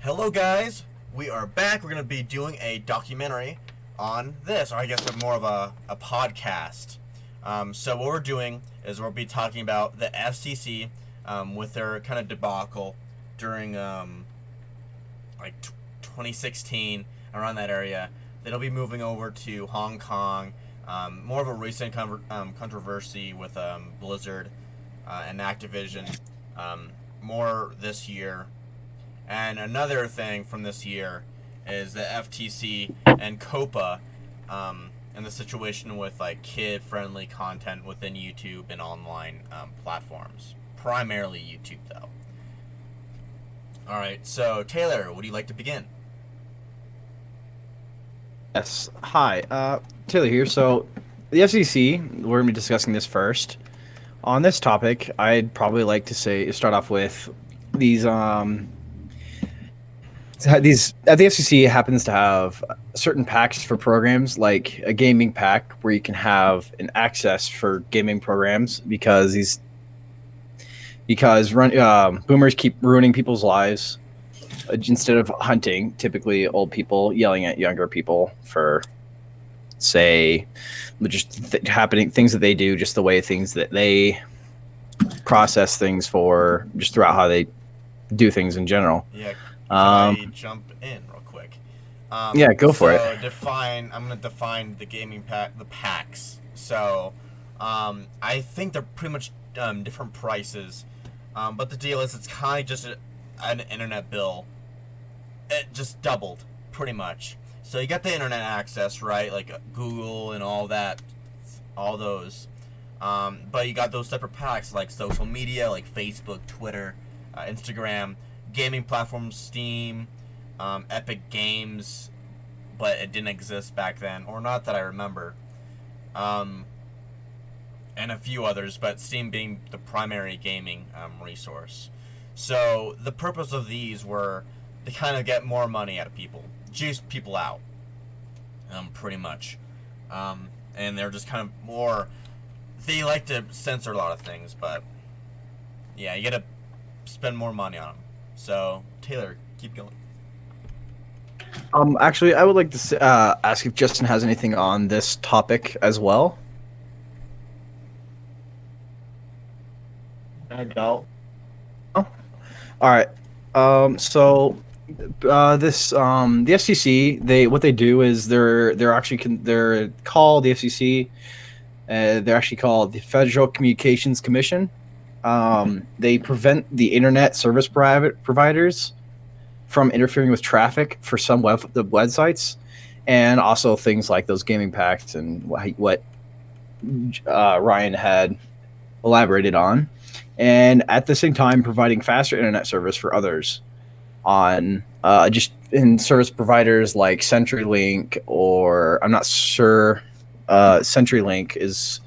Hello guys, we are back. We're going to be doing a documentary on this, or I guess more of a podcast. So what we're doing is we'll be talking about the FCC with their kind of debacle during 2016, around that area. Then it'll be moving over to Hong Kong, more of a recent controversy with Blizzard and Activision, more this year. And another thing from this year is the FTC and COPA, and the situation with kid-friendly content within YouTube and online platforms. Primarily YouTube, though. All right, so Taylor, would you like to begin? Yes. Hi, Taylor here. So, the FCC, we're going to be discussing this first. On this topic, I'd probably like to start off with these these at the FCC happens to have certain packs for programs, like a gaming pack where you can have an access for gaming programs because boomers keep ruining people's lives instead of hunting. Typically, old people yelling at younger people for, say, happening things that they do, just the way things that they process things for, just throughout how they do things in general. Yeah. Can I jump in real quick? Yeah, go for it. I'm going to define the gaming pack, the packs. So, I think they're pretty much different prices. But the deal is, it's kind of just an internet bill. It just doubled, pretty much. So you got the internet access, right? Like Google and all that, all those. But you got those separate packs like social media, like Facebook, Twitter, Instagram, gaming platforms, Steam, Epic Games, but it didn't exist back then, or not that I remember. And a few others, but Steam being the primary gaming resource. So the purpose of these were to kind of get more money out of people, juice people out, pretty much. And they're just kind of more, they like to censor a lot of things, but yeah, you gotta spend more money on them. So, Taylor, keep going. Actually, I would like to ask if Justin has anything on this topic as well. I don't. Oh, all right. So, the FCC, what they do is they're called the FCC. They're actually called the Federal Communications Commission. They prevent the internet service providers from interfering with traffic for some the websites, and also things like those gaming packs and what Ryan had elaborated on, and at the same time providing faster internet service for others on just in service providers like CenturyLink, or I'm not sure. CenturyLink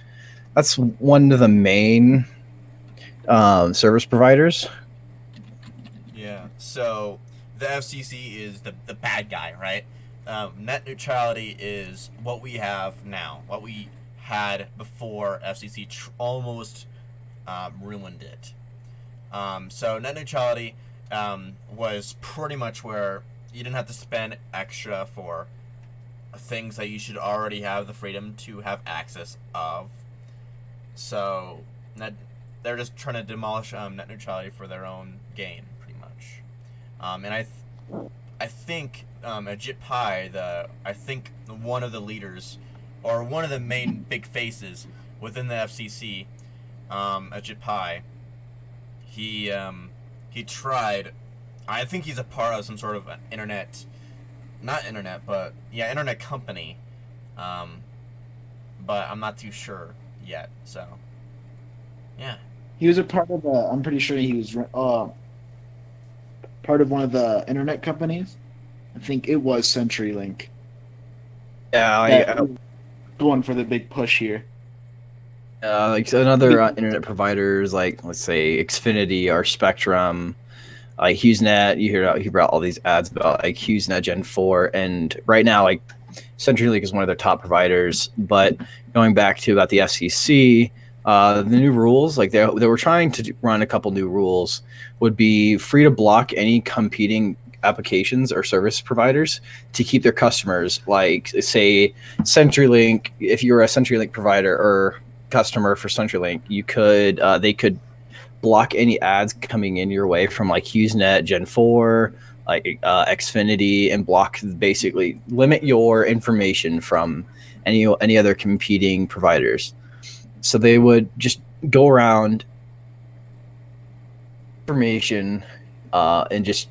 that's one of the main service providers. Yeah, so the FCC is the bad guy, right? Net neutrality is what we have now, what we had before FCC almost ruined it. So net neutrality was pretty much where you didn't have to spend extra for things that you should already have the freedom to have access of. So they're just trying to demolish net neutrality for their own gain, pretty much. And I think Ajit Pai, I think one of the leaders, or one of the main big faces within the FCC, Ajit Pai, he tried. I think he's a part of some sort of an internet company, but I'm not too sure yet. So, yeah. He was a part of the. I'm pretty sure he was part of one of the internet companies. I think it was CenturyLink. Yeah, The one for the big push here. like another internet providers, like let's say Xfinity or Spectrum, like HughesNet. He brought all these ads about like HughesNet Gen 4, and right now like CenturyLink is one of their top providers. But going back to about the FCC, the new rules, like they were trying to run a couple new rules, would be free to block any competing applications or service providers to keep their customers. Like, say, CenturyLink. If you're a CenturyLink provider or customer for CenturyLink, you could they could block any ads coming in your way from like HughesNet, Gen 4, like Xfinity, and block, basically limit your information from any other competing providers. So they would just go around information and just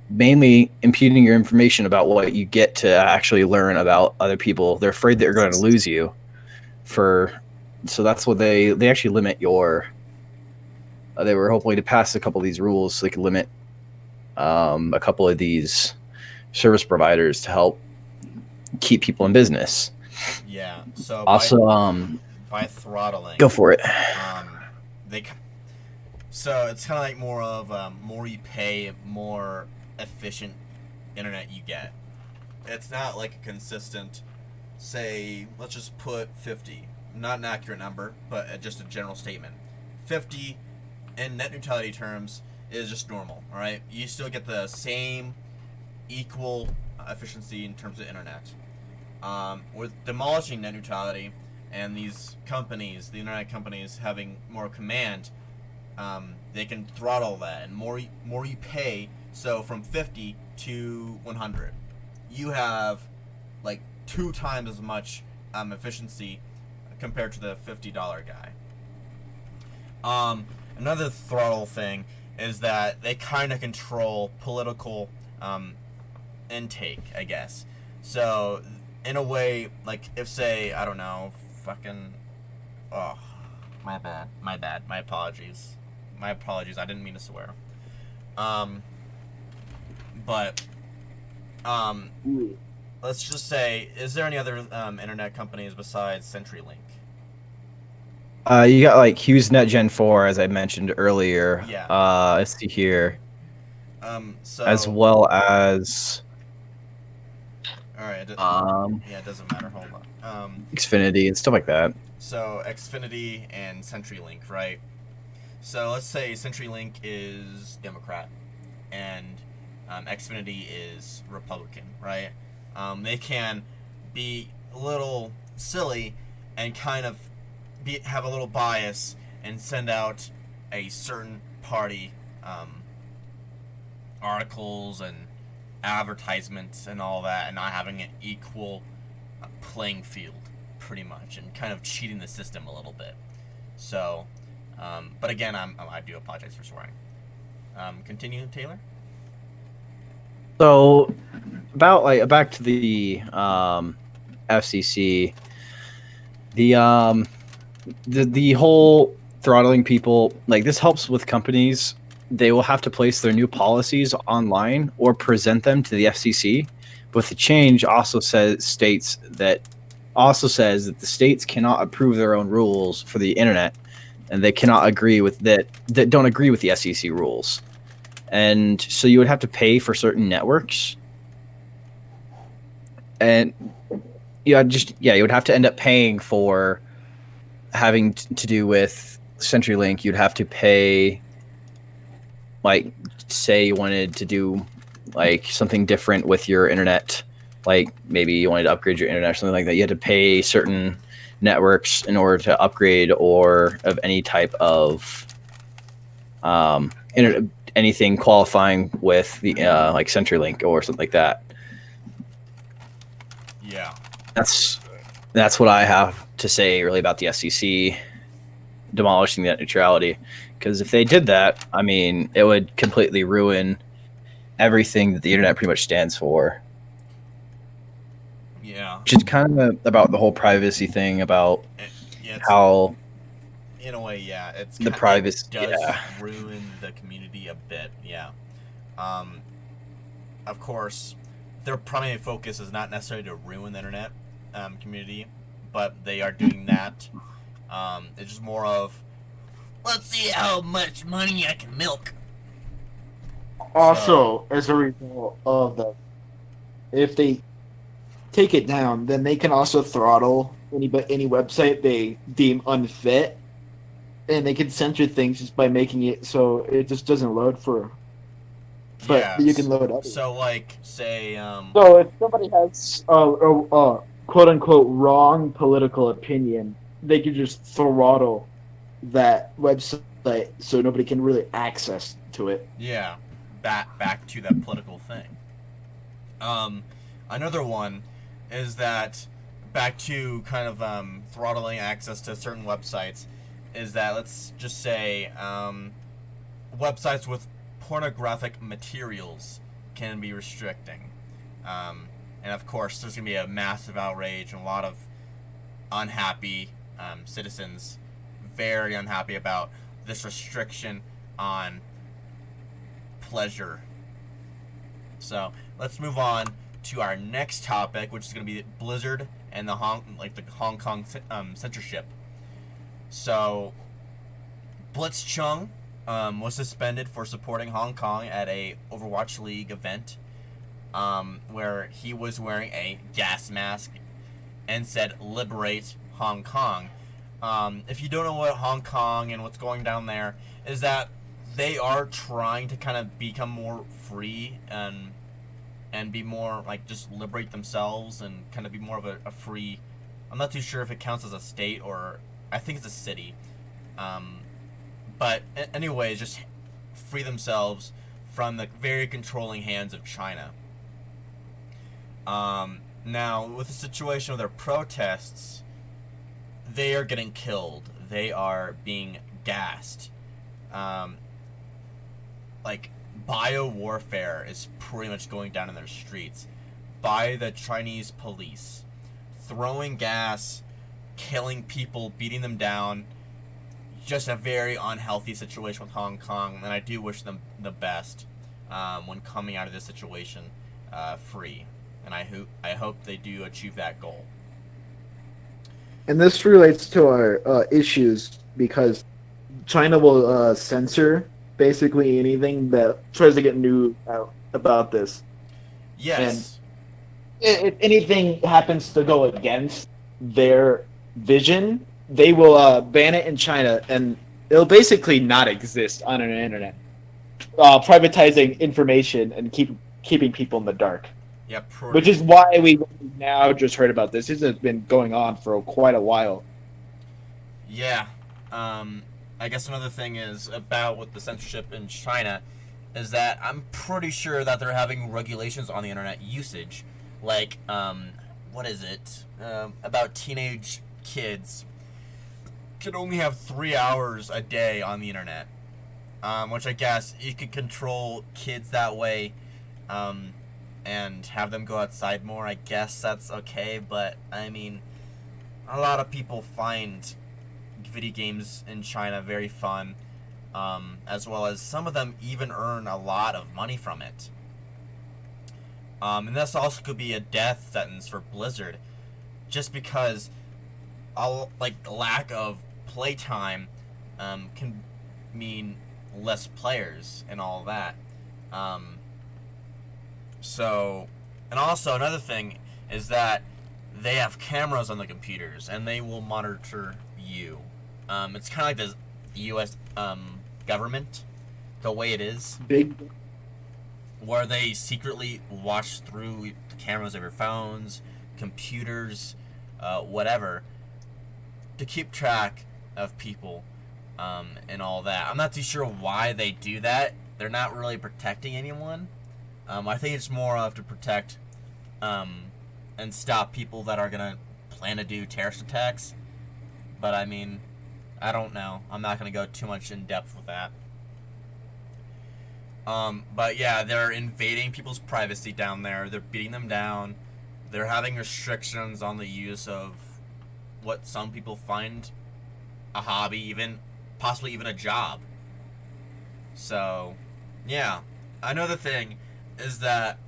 mainly imputing your information about what you get to actually learn about other people. They're afraid that they're going to lose you so that's what they actually limit your they were hoping to pass a couple of these rules so they could limit a couple of these service providers to help keep people in business. Yeah. So also by throttling, go for it. They so it's kind of like more of more you pay, more efficient internet you get. It's not like a consistent, say, let's just put 50, not an accurate number, but just a general statement. 50 in net neutrality terms is just normal, all right? You still get the same equal efficiency in terms of internet. With demolishing net neutrality and these companies, the internet companies, having more command, they can throttle that, and more you pay. So from 50 to 100, you have like 2 times as much efficiency compared to the $50 guy. Another throttle thing is that they kind of control political intake, I guess. So in a way, like if, say, I don't know, fucking, oh, my bad, my apologies, I didn't mean to swear. But let's just say, is there any other internet companies besides CenturyLink? You got like HughesNet Gen 4, as I mentioned earlier. Yeah. Let's see here. So as well as all right. It doesn't matter. Hold on. Xfinity and stuff like that. So Xfinity and CenturyLink, right? So let's say CenturyLink is Democrat and Xfinity is Republican, right? They can be a little silly and kind of have a little bias and send out a certain party articles and advertisements and all that, and not having an equal playing field, pretty much, and kind of cheating the system a little bit. So, but again, I do apologize for swearing. Continue, Taylor. So, about like back to the FCC, the whole throttling people, like, this helps with companies. They will have to place their new policies online or present them to the FCC. But the change also states that the states cannot approve their own rules for the internet, and they cannot agree with that don't agree with the FCC rules. And so you would have to pay for certain networks, and you would have to end up paying for having to do with CenturyLink. You'd have to pay, like, say you wanted to do like something different with your internet, like maybe you wanted to upgrade your internet or something like that. You had to pay certain networks in order to upgrade, or of any type of anything qualifying with the like CenturyLink or something like that. Yeah, that's what I have to say really about the FCC demolishing net neutrality. Because if they did that, I mean, it would completely ruin everything that the internet pretty much stands for. Yeah. Which is kind of about the whole privacy thing, about how, in a way, yeah, it's the privacy does ruin the community a bit. Yeah. Of course, their primary focus is not necessarily to ruin the internet community, but they are doing that. It's just more of, let's see how much money I can milk. Also, as a result of that, if they take it down, then they can also throttle any website they deem unfit, and they can censor things just by making it so it just doesn't load for but you can Yes. load others. So like say So if somebody has a quote unquote wrong political opinion, they can just throttle that website so nobody can really access to it. yeah, back to that political thing. Um, Another one is that back to kind of throttling access to certain websites is that let's just say websites with pornographic materials can be restricting. And of course, there's going to be a massive outrage and a lot of unhappy citizens, very unhappy about this restriction on pleasure. So let's move on to our next topic, which is going to be Blizzard and the Hong Kong censorship. So Blitzchung was suspended for supporting Hong Kong at a Overwatch League event, where he was wearing a gas mask and said "Liberate Hong Kong." If you don't know what Hong Kong and what's going down there is, that they are trying to kind of become more free and be more like just liberate themselves and kind of be more of a free. I'm not too sure if it counts as a state or I think it's a city. But anyways, just free themselves from the very controlling hands of China. Now, with the situation of their protests, they are getting killed. They are being gassed. Like, bio-warfare is pretty much going down in their streets by the Chinese police. Throwing gas, killing people, beating them down. Just a very unhealthy situation with Hong Kong, and I do wish them the best when coming out of this situation free. And I hope they do achieve that goal. And this relates to our issues because China will censor basically anything that tries to get news out about this. Yes. And if anything happens to go against their vision, they will ban it in China, and it'll basically not exist on an internet. Privatizing information and keeping people in the dark. Yeah, Which is why we now just heard about this. This has been going on for quite a while. Yeah. I guess another thing is about with the censorship in China is that I'm pretty sure that they're having regulations on the internet usage. Like, what is it? About teenage kids can only have 3 hours a day on the internet. Which I guess you could control kids that way, and have them go outside more. I guess that's okay, but I mean, a lot of people find video games in China very fun, as well as some of them even earn a lot of money from it. And this also could be a death sentence for Blizzard, just because lack of playtime can mean less players and all that. So, and also another thing is that they have cameras on the computers and they will monitor you. It's kind of like the U.S. Government, the way it is, where they secretly watch through the cameras of your phones, computers, whatever, to keep track of people, and all that. I'm not too sure why they do that. They're not really protecting anyone. I think it's more of to protect and stop people that are going to plan to do terrorist attacks. But I mean, I don't know. I'm not going to go too much in depth with that. But yeah, they're invading people's privacy down there. They're beating them down. They're having restrictions on the use of what some people find a hobby, possibly even a job. So, yeah. Another thing is that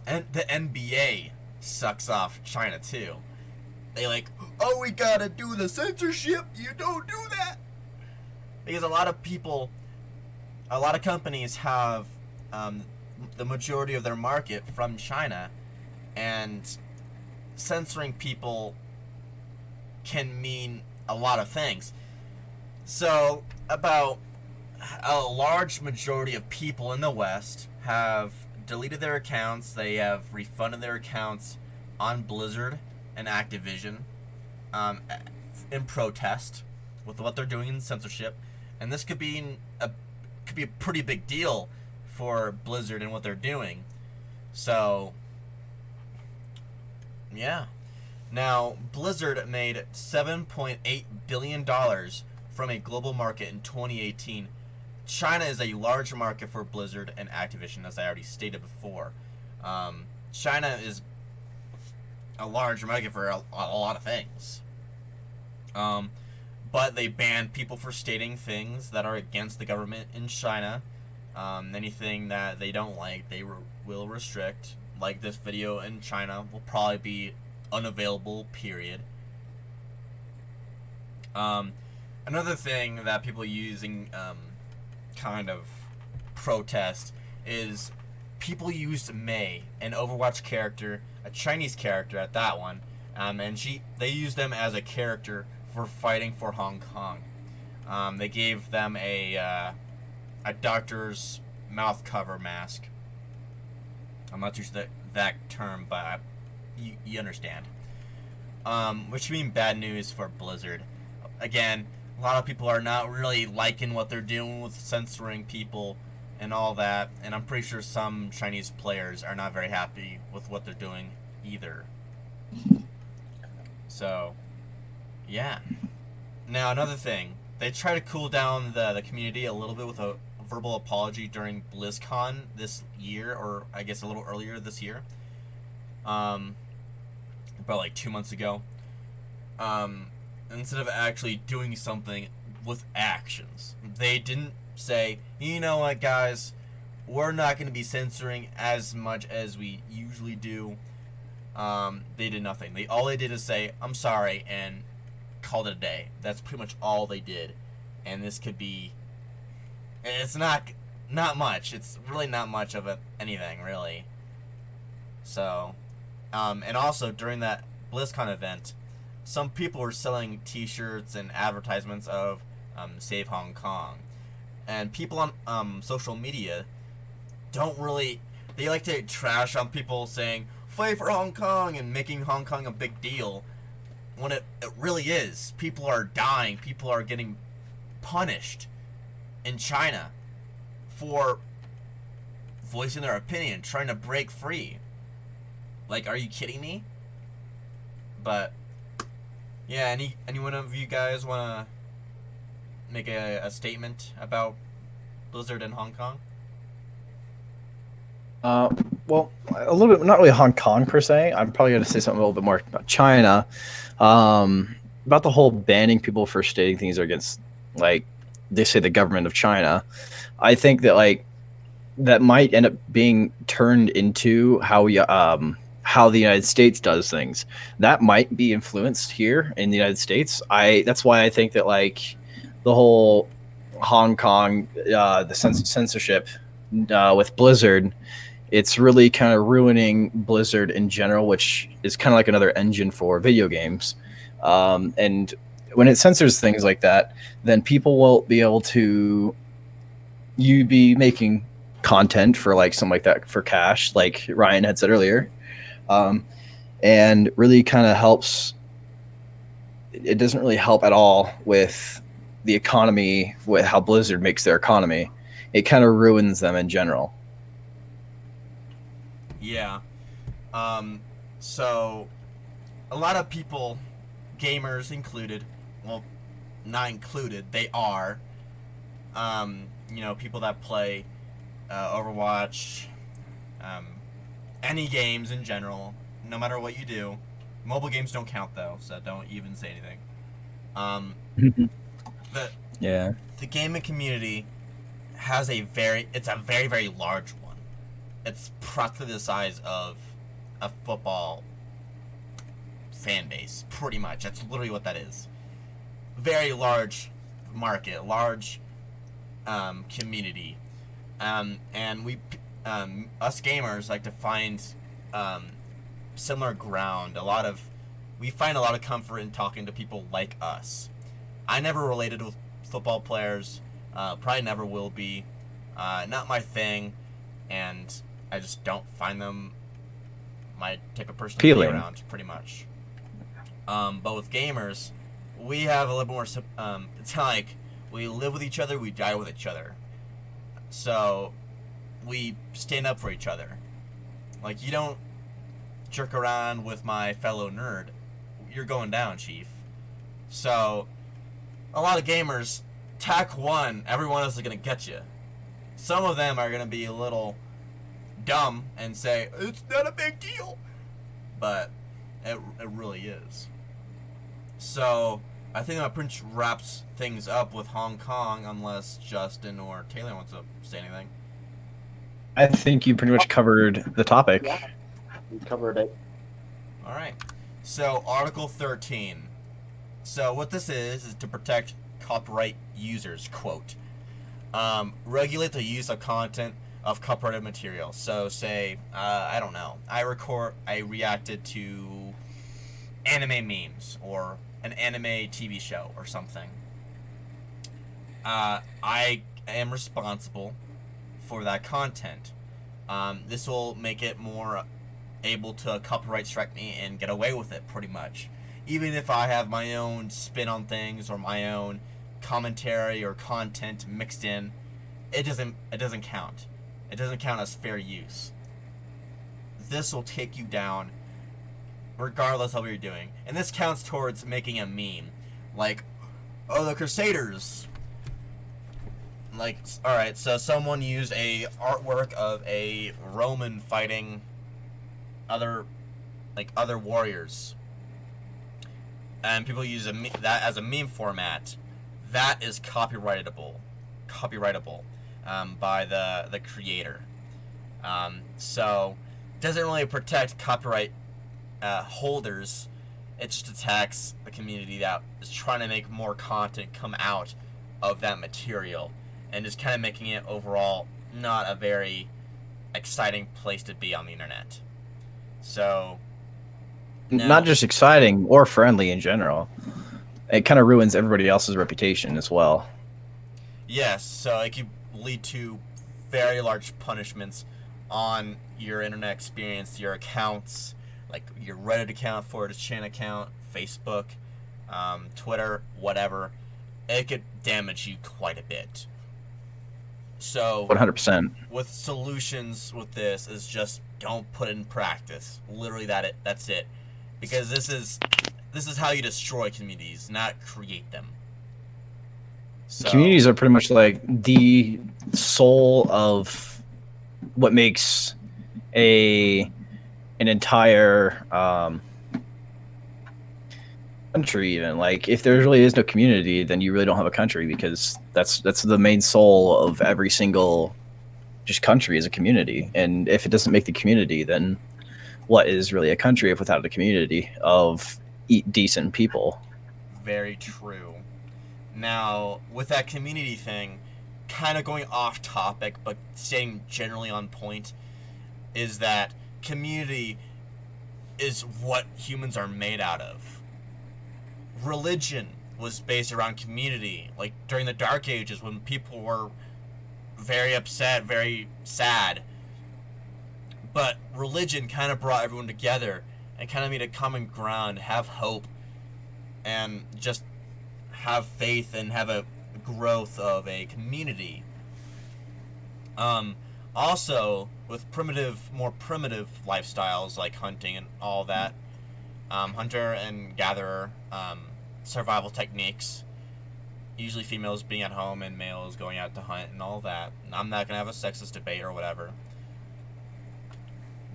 the NBA sucks off China too. They oh, we gotta do the censorship. You don't do that. Because a lot of companies have the majority of their market from China, and censoring people can mean a lot of things. So, about a large majority of people in the West have deleted their accounts. They have refunded their accounts on Blizzard and Activision in protest with what they're doing in censorship, and this could be a pretty big deal for Blizzard and what they're doing. So, yeah. Now, Blizzard made $7.8 billion from a global market in 2018. China is a large market for Blizzard and Activision, as I already stated before. China is a large market for a lot of things. But they banned people for stating things that are against the government in China. Anything that they don't like, they will restrict. Like this video in China will probably be unavailable, period. Another thing that people are using kind of protest is people used Mei, an Overwatch character, a Chinese character at that one, and they used them as a character for fighting for Hong Kong. They gave them a doctor's mouth cover mask. I'm not too sure that term, but you understand. Which means bad news for Blizzard. Again, a lot of people are not really liking what they're doing with censoring people and all that, and I'm pretty sure some Chinese players are not very happy with what they're doing either. So, yeah. Now, another thing, they try to cool down the community a little bit with a verbal apology during BlizzCon this year, or I guess a little earlier this year. About like 2 months ago. Instead of actually doing something with actions. They didn't say, you know what, guys, we're not going to be censoring as much as we usually do. They did nothing. All they did is say, I'm sorry, and called it a day. That's pretty much all they did. And this could be... It's not much. It's really not much of anything, really. So... and also, during that BlizzCon event, some people were selling t-shirts and advertisements of Save Hong Kong. And people on social media don't really... They like to trash on people saying, fight for Hong Kong, and making Hong Kong a big deal. When it really is. People are dying. People are getting punished in China for voicing their opinion, trying to break free. Like, are you kidding me? But, yeah, any one of you guys want to make a statement about Blizzard in Hong Kong? Well, a little bit, not really Hong Kong per se. I'm probably going to say something a little bit more about China. About the whole banning people for stating things against, like, they say the government of China. I think that, like, that might end up being turned into how the United States does things. That might be influenced here in the United States. That's why I think that, like, the whole Hong Kong, the censorship with Blizzard, it's really kind of ruining Blizzard in general, which is kind of like another engine for video games. And when it censors things like that, then people will be able to be making content for like something like that for cash, like Ryan had said earlier, and really kind of helps. It doesn't really help at all with the economy, with how Blizzard makes their economy. It kind of ruins them in general. Yeah. So a lot of people, gamers included, well, not included, they are, people that play Overwatch, any games in general, no matter what you do. Mobile games don't count though, so don't even say anything. The gaming community has it's a very, very large one. It's practically the size of a football fan base, pretty much. That's literally what that is. Very large market, large community, and us gamers like to find similar ground. We find a lot of comfort in talking to people like us. I never related with football players. Probably never will be. Not my thing, and I just don't find them my type of person to be Appealing. around, pretty much. But with gamers, we have a little more. It's like we live with each other, we die with each other. So we stand up for each other. Like, you don't jerk around with my fellow nerd. You're going down, chief. So a lot of gamers, tack one, everyone else is gonna get you. Some of them are gonna be a little dumb and say it's not a big deal, but it really is. So I think that pretty much wraps things up with Hong Kong, unless Justin or Taylor wants to say anything. I think you pretty much covered the topic. Yeah, we covered it. All right. So Article 13. So what this is to protect copyright users. Quote. Regulate the use of content of copyrighted material. So say, I don't know, I reacted to anime memes or an anime TV show or something. I am responsible for that content. This will make it more able to copyright strike me and get away with it, pretty much. Even if I have my own spin on things or my own commentary or content mixed in, it doesn't count. It doesn't count as fair use. This will take you down regardless of what you're doing. And this counts towards making a meme. Like, oh, the Crusaders. Like, alright, so someone used a artwork of a Roman fighting other warriors. And people use that as a meme format. That is copyrightable by the creator. So it doesn't really protect copyright holders. It just attacks the community that is trying to make more content come out of that material, and just kind of making it overall not a very exciting place to be on the internet. So now, not just exciting or friendly in general. It kind of ruins everybody else's reputation as well. yes, so it could lead to very large punishments on your internet experience, your accounts, like your Reddit account, 4chan account, Facebook, Twitter, whatever. It could damage you quite a bit. So 100%. with solutions with this is just don't put it in practice. Literally that's it. Because this is how you destroy communities, not create them. So, Communities are pretty much like the soul of what makes an entire country. Even like if there really is no community, then you really don't have a country, because that's the main soul of every single just country is a community. And if it doesn't make the community, then what is really a country if without a community of decent people? very true. Now, with that community thing, kind of going off topic, but staying generally on point, is that community is what humans are made out of. Religion was based around community. Like, during the Dark Ages, when people were very upset, very sad, but religion kind of brought everyone together and kind of made a common ground, have hope, and just have faith and have a growth of a community. Also, with more primitive lifestyles like hunting and all that, hunter and gatherer survival techniques, usually females being at home and males going out to hunt and all that. I'm not gonna have a sexist debate or whatever,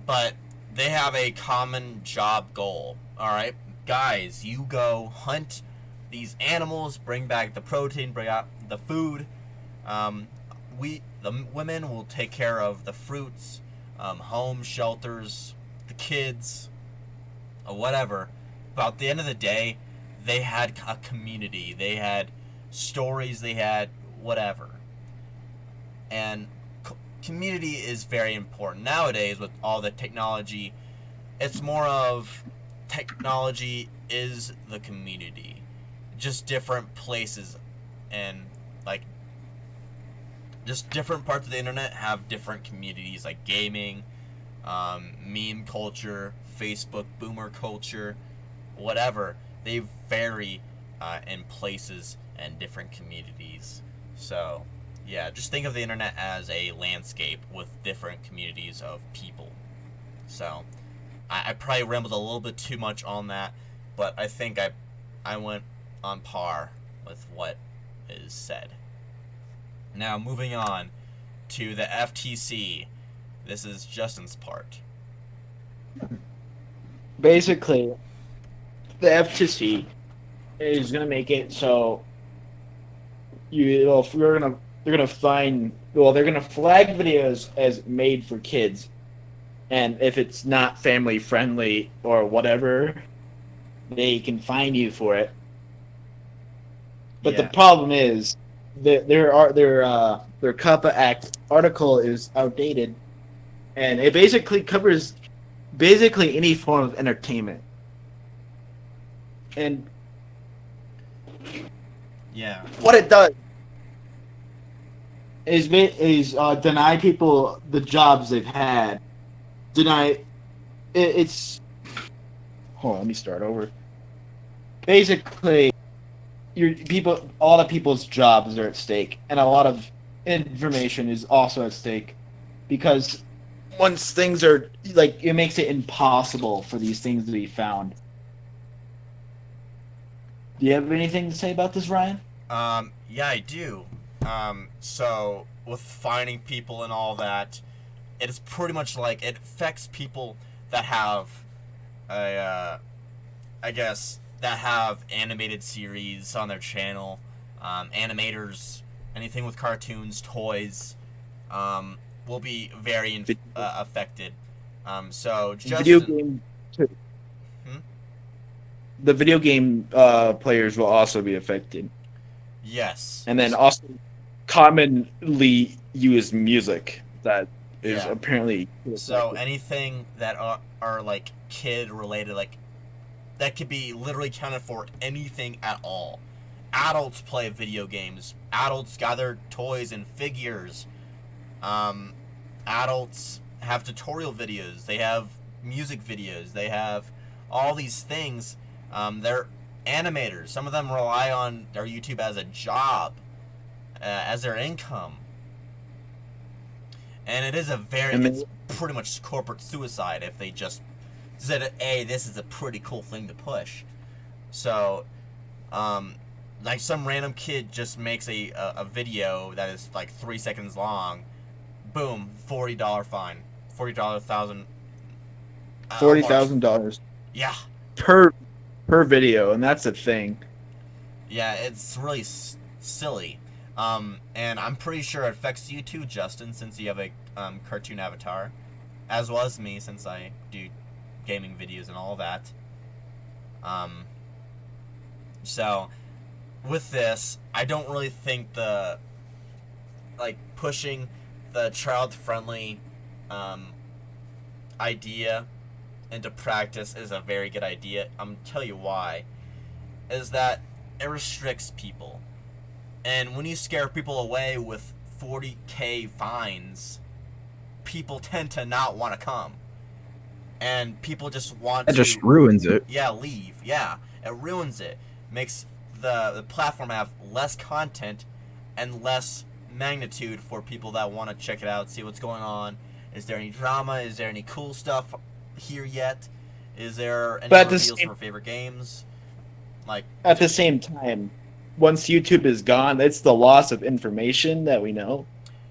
but they have a common job goal. All right, guys, you go hunt these animals, bring back the protein, bring out the food. The women will take care of the fruits, home, shelters, the kids, or whatever. But at the end of the day, they had a community. They had stories. They had whatever. And community is very important. Nowadays, with all the technology, it's more of technology is the community. Just different places and, like, just different parts of the internet have different communities, like gaming, meme culture, Facebook boomer culture, whatever. They vary in places and different communities. So, yeah, just think of the internet as a landscape with different communities of people. So, I probably rambled a little bit too much on that, but I think I went on par with what is said. Now, moving on to the FTC. This is Justin's part. Basically, the FTC is gonna make it so they're gonna flag videos as made for kids, and if it's not family friendly or whatever, they can fine you for it. But the problem is that their COPPA Act article is outdated, and it basically covers any form of entertainment. And yeah, what it does is deny people the jobs they've had. It's hold on, let me start over. Basically, a lot of people's jobs are at stake, and a lot of information is also at stake, because once things are like, it makes it impossible for these things to be found. Do you have anything to say about this, Ryan? Yeah, I do. So with finding people and all that, it's pretty much like it affects people that have I guess that have animated series on their channel, animators, anything with cartoons, toys, will be very affected. So Justin, video game too. The video game players will also be affected. Yes. And then also commonly used music that is Yeah. apparently So anything that are like kid related, like that could be literally counted for anything at all. Adults play video games. Adults gather toys and figures. Adults have tutorial videos. They have music videos. They have all these things. They're animators. Some of them rely on their YouTube as a job, as their income. And it is it's pretty much corporate suicide if they just said, hey, this is a pretty cool thing to push. So, like some random kid just makes a video that is like 3 seconds long. Boom, $40 fine. $40,000. $40,000. Yeah. Per video, and that's a thing. Yeah, it's really silly. And I'm pretty sure it affects you too, Justin, since you have a cartoon avatar, as well as me, since I do gaming videos and all that. So with this, I don't really think pushing the child-friendly idea into practice is a very good idea. I'm tell you why. Is that it restricts people. And when you scare people away with 40K fines, people tend to not want to come. And people just want to... It just ruins it. Yeah, leave. Yeah, it ruins it. Makes the platform have less content and less magnitude for people that want to check it out, see what's going on. Is there any drama? Is there any cool stuff here yet? Is there any reveals for favorite games? Like at the same time, once YouTube is gone, it's the loss of information that we know.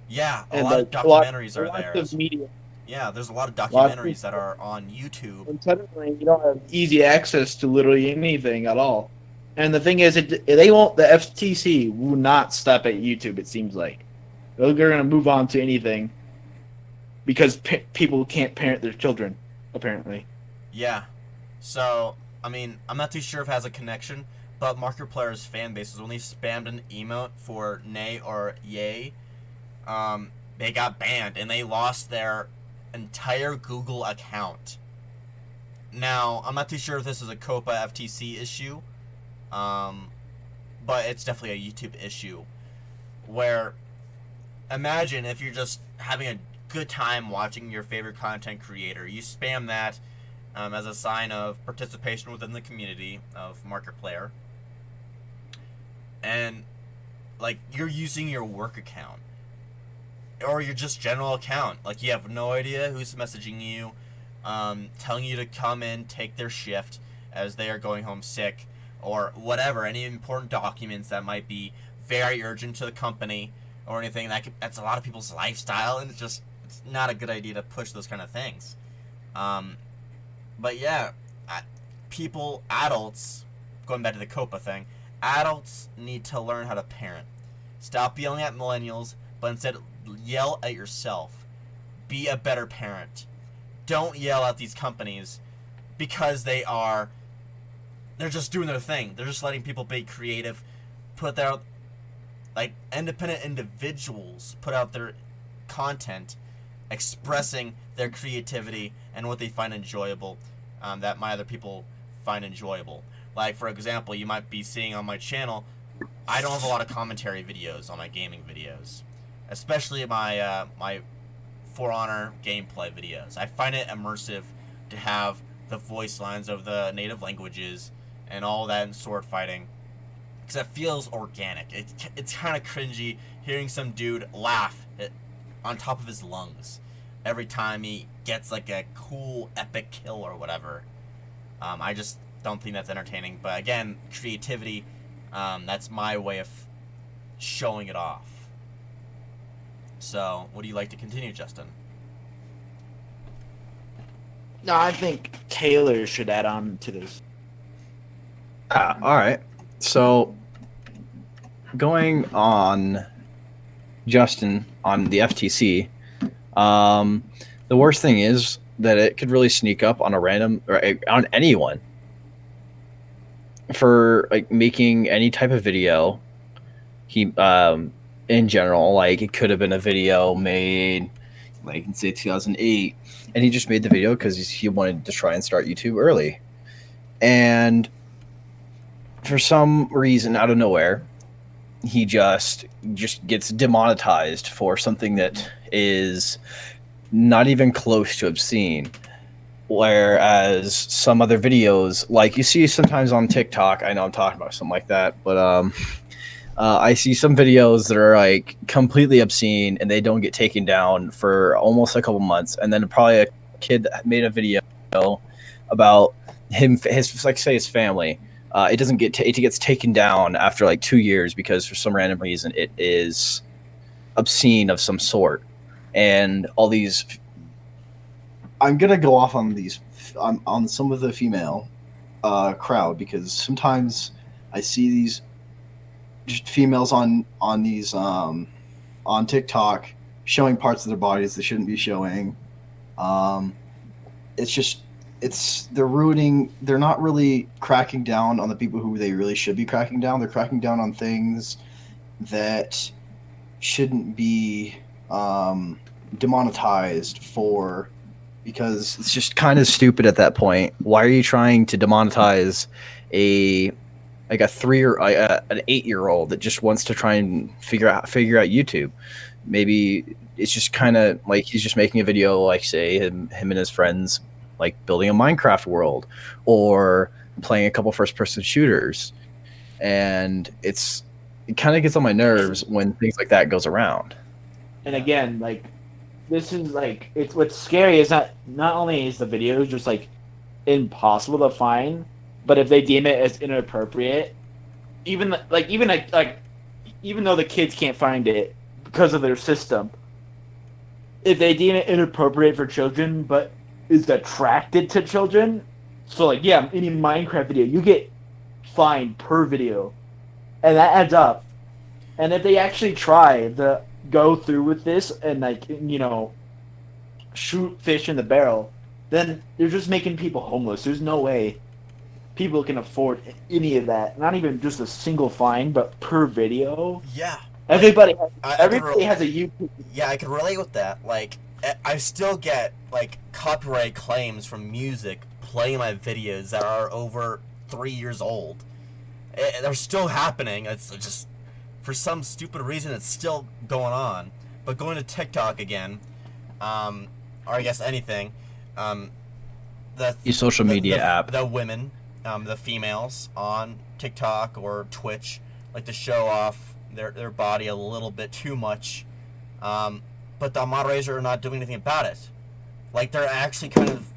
Yeah, a lot of documentaries are there. Of media. Yeah, there's a lot of documentaries that are on YouTube. And suddenly, you don't have easy access to literally anything at all. And the thing is, the FTC will not stop at YouTube. It seems like they're going to move on to anything because people can't parent their children, apparently. Yeah. So, I mean, I'm not too sure if it has a connection, but Markiplier's fan base is when they spammed an emote for nay or yay, they got banned and they lost their entire Google account. Now, I'm not too sure if this is a COPPA FTC issue, but it's definitely a YouTube issue where imagine if you're just having a good time watching your favorite content creator. You spam that as a sign of participation within the community of Markiplier. And, like, you're using your work account. Or your just general account. Like, you have no idea who's messaging you, telling you to come in, take their shift as they are going home sick, or whatever, any important documents that might be very urgent to the company, or anything that's a lot of people's lifestyle, and it's not a good idea to push those kind of things. But yeah, adults, going back to the COPA thing, adults need to learn how to parent. Stop yelling at millennials, but instead yell at yourself. Be a better parent. Don't yell at these companies because they're just doing their thing. They're just letting people be creative, put their, like, independent individuals put out their content, expressing their creativity and what they find enjoyable, that my other people find enjoyable. Like, for example, you might be seeing on my channel, I don't have a lot of commentary videos on my gaming videos, especially my my For Honor gameplay videos. I find it immersive to have the voice lines of the native languages and all that in sword fighting, because it feels organic. It's kind of cringy hearing some dude laugh on top of his lungs every time he gets like a cool epic kill or whatever. I just don't think that's entertaining. But again, creativity, that's my way of showing it off. So, would you like to continue, Justin? No, I think Taylor should add on to this. All right. So, going on, Justin, on the FTC, the worst thing is that it could really sneak up on a random, or on anyone, for like making any type of video. In general, like, it could have been a video made like in, say, 2008, and he just made the video because he wanted to try and start YouTube early, and for some reason out of nowhere, he just gets demonetized for something that is not even close to obscene. Whereas some other videos, like you see sometimes on TikTok, I know I'm talking about something like that, but I see some videos that are like completely obscene and they don't get taken down for almost a couple months, and then probably a kid that made a video about his family. It doesn't get it gets taken down after like 2 years because for some random reason it is obscene of some sort, and all these. I'm gonna go off on these on some of the female crowd, because sometimes I see these just females on these on TikTok showing parts of their bodies they shouldn't be showing. They're not really cracking down on the people who they really should be cracking down. They're cracking down on things that shouldn't be demonetized for, because it's just kind of stupid at that point. Why are you trying to demonetize a 3 or an 8-year-old that just wants to try and figure out YouTube? Maybe it's just kind of like he's just making a video, like, say him and his friends like building a Minecraft world or playing a couple first-person shooters, and it kind of gets on my nerves when things like that goes around. And again, like, this is like, it's what's scary is not only is the video just like impossible to find, but if they deem it as inappropriate, even though the kids can't find it because of their system, if they deem it inappropriate for children but is attracted to children, so like, yeah, any Minecraft video, you get fined per video, and that adds up. And if they actually try to go through with this and, like, shoot fish in the barrel, then you're just making people homeless. There's no way people can afford any of that. Not even just a single fine, but per video. Yeah. Everybody I has a YouTube. Yeah, I can relate with that. Like, I still get, like, copyright claims from music playing my videos that are over 3 years old. They're still happening. It's just, for some stupid reason, it's still going on. But going to TikTok again, or I guess anything, the Your social media app. the women, the females on TikTok or Twitch like to show off their body a little bit too much, but the moderators are not doing anything about it. Like they're actually kind of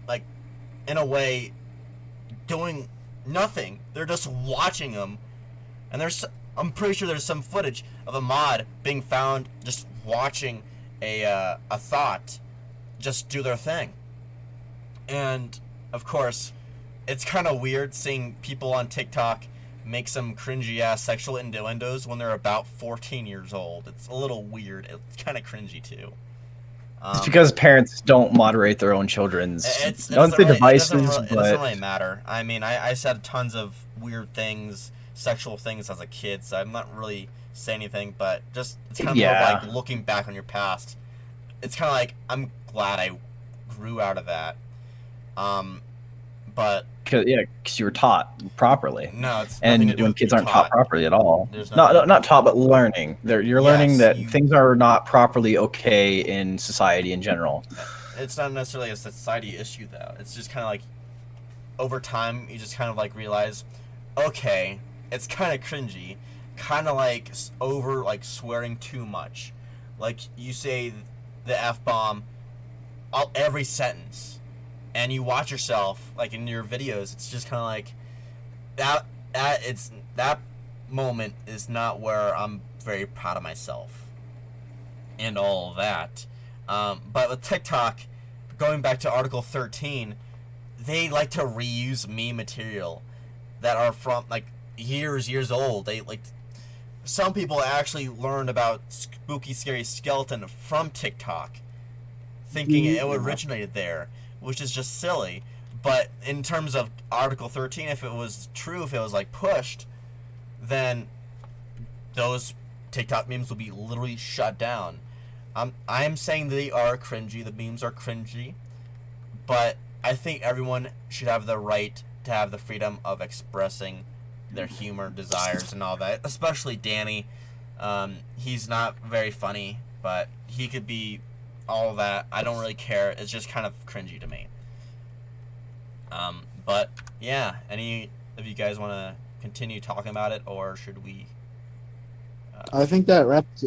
like, in a way, doing nothing. They're just watching them, and I'm pretty sure there's some footage of a mod being found just watching a thought just do their thing. And of course, it's kind of weird seeing people on TikTok make some cringy ass sexual innuendos when they're about 14 years old. It's a little weird. It's kind of cringy too. It's because parents don't moderate their own children's devices, it doesn't really matter. I mean, I said tons of weird things, sexual things as a kid, so I'm not really saying anything, but just it's kind of more like looking back on your past. It's kind of like, I'm glad I grew out of that. But because you were taught properly. No, it's and when kids aren't taught properly at all, not taught, but learning. You're learning that things are not properly okay in society in general. It's not necessarily a society issue though. It's just kind of like, over time, you just kind of like realize, okay, it's kind of cringy, kind of like over like swearing too much. Like you say the F-bomb every sentence. And you watch yourself, like in your videos, it's just kind of like that moment is not where I'm very proud of myself and all of that. But with TikTok, going back to Article 13, they like to reuse meme material that are from like years old. They like, some people actually learned about spooky, scary skeleton from TikTok, thinking it originated there, which is just silly. But in terms of Article 13, if it was true, if it was like pushed, then those TikTok memes will be literally shut down. I'm saying they are cringy, the memes are cringy, but I think everyone should have the right to have the freedom of expressing their humor, desires, and all that, especially Danny. He's not very funny, but he could be all that. I don't really care. It's just kind of cringy to me. But yeah, any of you guys want to continue talking about it, or should we? I think that wraps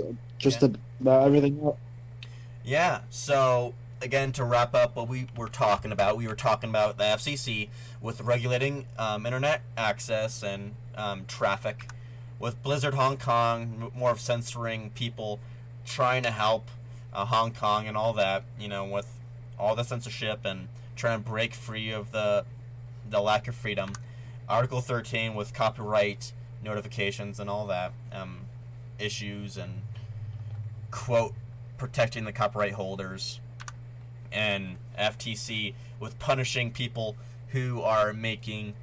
about everything up. Yeah. So again, to wrap up what we were talking about the FCC with regulating internet access and traffic, with Blizzard Hong Kong more of censoring people, trying to help Hong Kong and all that, with all the censorship and trying to break free of the lack of freedom. Article 13 with copyright notifications and all that, issues and, quote, protecting the copyright holders. And FTC with punishing people who are making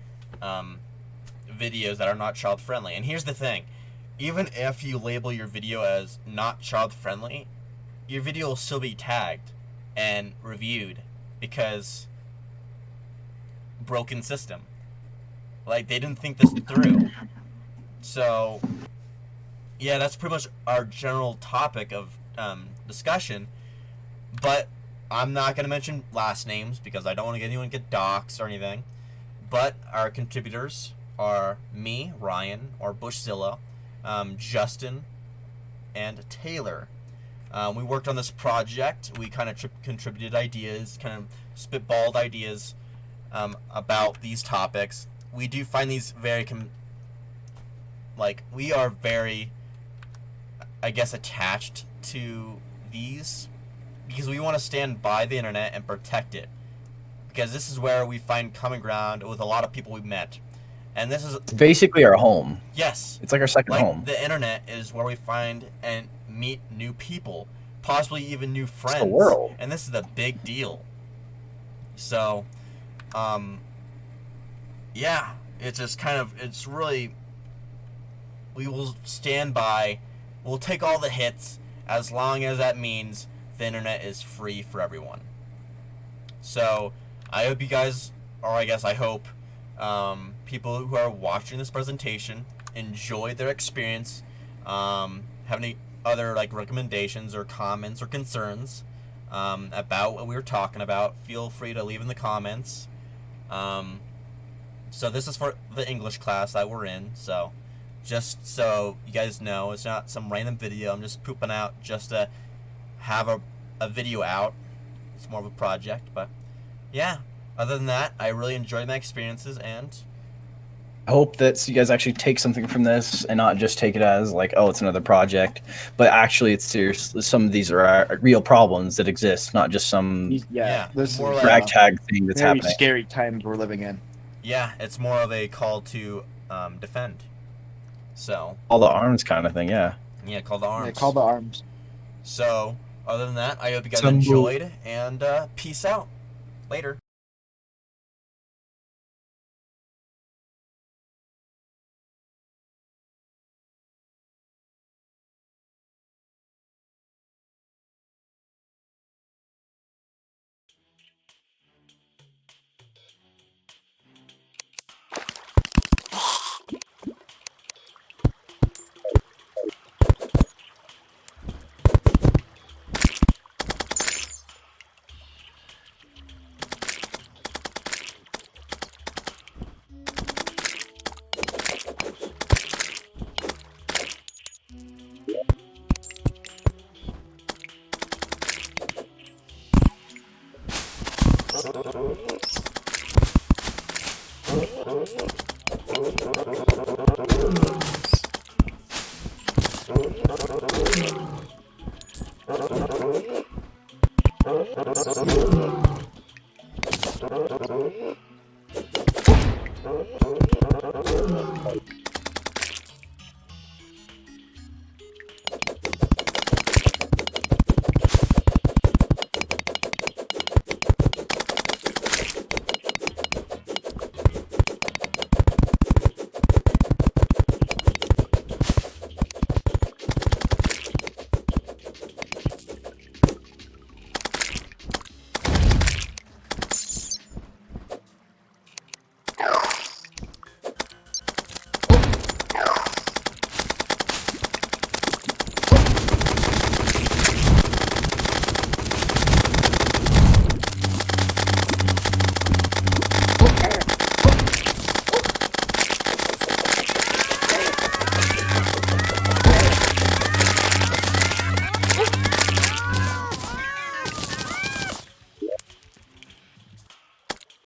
videos that are not child friendly. And here's the thing, even if you label your video as not child friendly, your video will still be tagged and reviewed because broken system. Like, they didn't think this through. So, yeah, that's pretty much our general topic of discussion. But I'm not going to mention last names because I don't want to get anyone get doxxed or anything. But our contributors are me, Ryan, or Bushzilla, Justin, and Taylor. We worked on this project. We kind of contributed ideas, kind of spitballed ideas about these topics. We do find these very, we are very, I guess, attached to these because we want to stand by the internet and protect it. Because this is where we find common ground with a lot of people we've met. And this is basically our home. Yes. It's like our second home. The internet is where we find and meet new people, possibly even new friends. It's the world. And this is a big deal. So, yeah, it's just kind of, it's really, we will stand by, we'll take all the hits as long as that means the internet is free for everyone. So, I hope you guys, or I guess I hope people who are watching this presentation enjoy their experience. Have any other like recommendations or comments or concerns about what we were talking about, feel free to leave in the comments. So this is for the English class that we're in. So just so you guys know, it's not some random video I'm just pooping out just to have a video out. It's more of a project, but yeah. Other than that, I really enjoyed my experiences, and I hope that you guys actually take something from this and not just take it as like, oh, it's another project, but actually it's serious. Some of these are real problems that exist, not just some Yeah, this more is like- ragtag thing that's very happening. scary times we're living in. yeah, it's more of a call to defend. So All the arms kind of thing, yeah. yeah, call the arms. Yeah, call the arms. So other than that, I hope you guys Some enjoyed, and peace out. Later.